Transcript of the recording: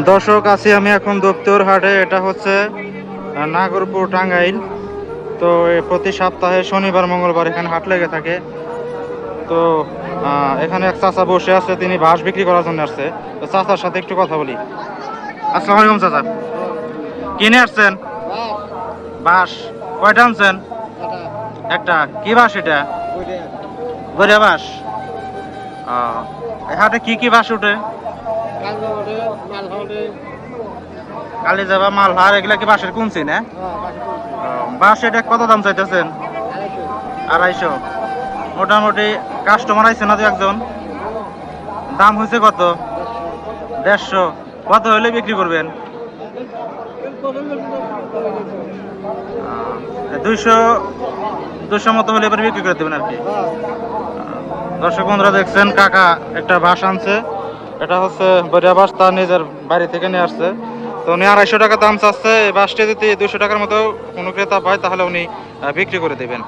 দর্শক, আছি আমি এখন দপ্তর হাটে। এটা হচ্ছে নাগরপুর, টাঙ্গাইল। তো প্রতি সপ্তাহে শনিবার মঙ্গলবার এখানে হাট লেগে থাকে। তো এখানে এক চাচা বসে আছে, তিনি বাঁশ বিক্রি করার জন্য আসছে। তো চাচার সাথে একটু কথা বলি। আসসালামু আলাইকুম চাচা, কিনে আসছেন বাঁশ? কয়টা আনছেন? একটা। কি বাঁশ এটা? গড়িয়া বাঁশ। এই হাটে কি কি বাঁশ উঠে? কালি যাবা, মালহার, এগুলা কি বাঁশের কুনছি না? বাঁশ এটা কত দাম চাইতেছেন? 250। মোটামুটি কাস্টমার আইছে না তো একজন? দাম হয়েছে কত? 150। কত হলে বিক্রি করবেন? 200। 200 মতো হলে এবার বিক্রি করে দেবেন আর কি। দর্শক বন্ধুরা, দেখছেন কাকা একটা বাঁশ আনছে। এটা হচ্ছে বড়িয়া বাঁশ, তার নিজের বাড়ি থেকে নিয়ে আসছে। তো উনি 250 টাকা দাম চাচ্ছে। এই বাঁশটি যদি 200 টাকার মতো কোনো ক্রেতা পায় তাহলে উনি বিক্রি করে দেবেন।